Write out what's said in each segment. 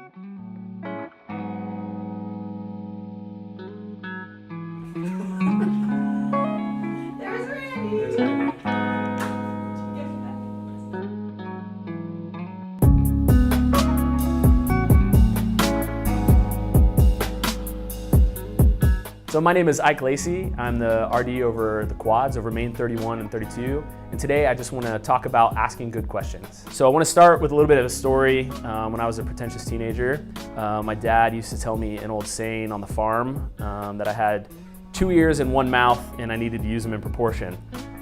There's Randy. There's Randy. So my name is Ike Lacey. I'm the RD over the quads, over main 31 and 32. And today I just want to talk about asking good questions. So I want to start with a little bit of a story. When I was a pretentious teenager, my dad used to tell me an old saying on the farm that I had 2 ears and 1 mouth and I needed to use them in proportion.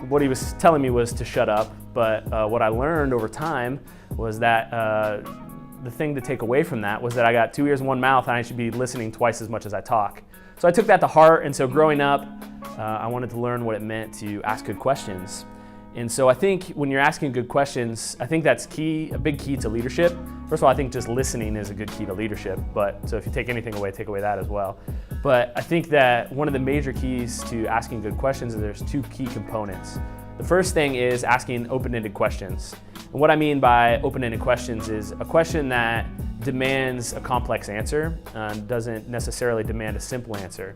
What he was telling me was to shut up, but what I learned over time was that the thing to take away from that was that I got 2 ears and 1 mouth and I should be listening twice as much as I talk. So I took that to heart, and so growing up, I wanted to learn what it meant to ask good questions. And so I think when you're asking good questions, I think that's key, a big key to leadership. First of all, I think just listening is a good key to leadership, but so if you take anything away, take away that as well. But I think that one of the major keys to asking good questions is there's 2 key components. The first thing is asking open-ended questions. And what I mean by open-ended questions is a question that demands a complex answer and doesn't necessarily demand a simple answer.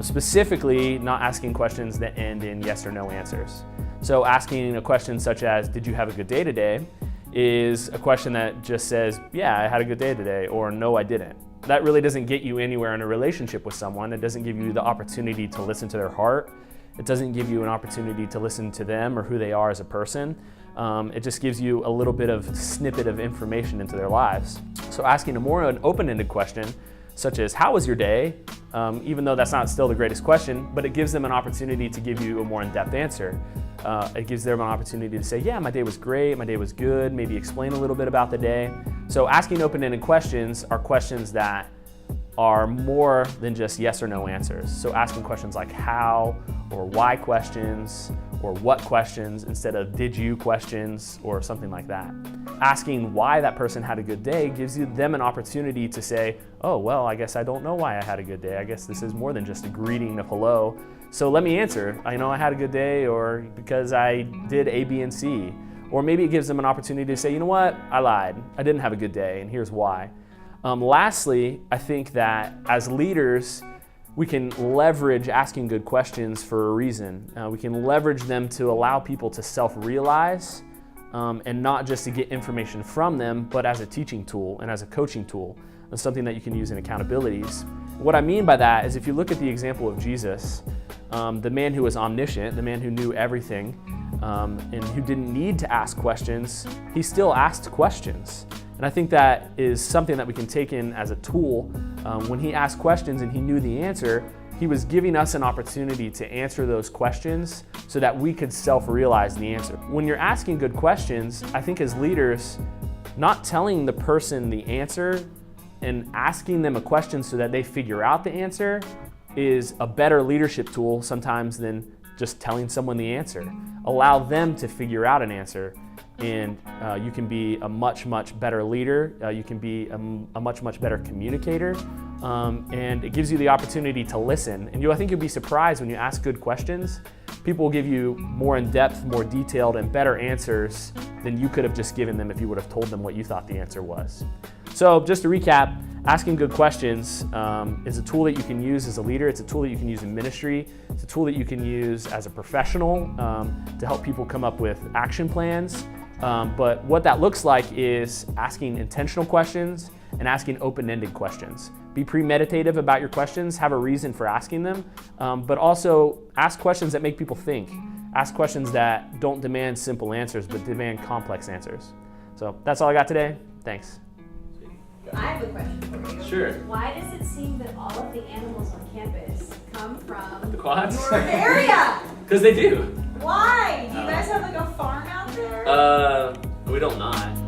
Specifically, not asking questions that end in yes or no answers. So asking a question such as, did you have a good day today, is a question that just says, yeah, I had a good day today, or no, I didn't. That really doesn't get you anywhere in a relationship with someone. It doesn't give you the opportunity to listen to their heart. It doesn't give you an opportunity to listen to them or who they are as a person. It just gives you a little bit of snippet of information into their lives. So asking an open-ended question, such as, how was your day? Even though that's not still the greatest question, but it gives them an opportunity to give you a more in-depth answer. It gives them an opportunity to say, yeah, my day was great, my day was good, maybe explain a little bit about the day. So asking open-ended questions are questions that are more than just yes or no answers. So asking questions like how or why questions or what questions instead of did you questions or something like that. Asking why that person had a good day gives them an opportunity to say, oh, well, I guess I don't know why I had a good day. I guess this is more than just a greeting of hello. So let me answer. I know I had a good day or because I did A, B, and C. Or maybe it gives them an opportunity to say, you know what, I lied. I didn't have a good day and here's why. Lastly, I think that as leaders, we can leverage asking good questions for a reason. We can leverage them to allow people to self-realize and not just to get information from them, but as a teaching tool and as a coaching tool and something that you can use in accountabilities. What I mean by that is if you look at the example of Jesus, the man who was omniscient, the man who knew everything, and who didn't need to ask questions, he still asked questions. And I think that is something that we can take in as a tool. When he asked questions and he knew the answer, he was giving us an opportunity to answer those questions so that we could self-realize the answer. When you're asking good questions, I think as leaders, not telling the person the answer and asking them a question so that they figure out the answer is a better leadership tool sometimes than just telling someone the answer. Allow them to figure out an answer. And you can be a much, much better leader. You can be a much, much better communicator. And it gives you the opportunity to listen. And I think you'll be surprised when you ask good questions. People will give you more in-depth, more detailed, and better answers than you could have just given them if you would have told them what you thought the answer was. So just to recap, asking good questions is a tool that you can use as a leader. It's a tool that you can use in ministry. It's a tool that you can use as a professional to help people come up with action plans. But what that looks like is asking intentional questions and asking open-ended questions. Be premeditative about your questions, have a reason for asking them, but also ask questions that make people think. Ask questions that don't demand simple answers, but demand complex answers. So that's all I got today. Thanks. I have a question for you. Sure. Why does it seem that all of the animals on campus come from The quads? your area? Because they do. Why? Do you guys have like a farm out there? We don't not.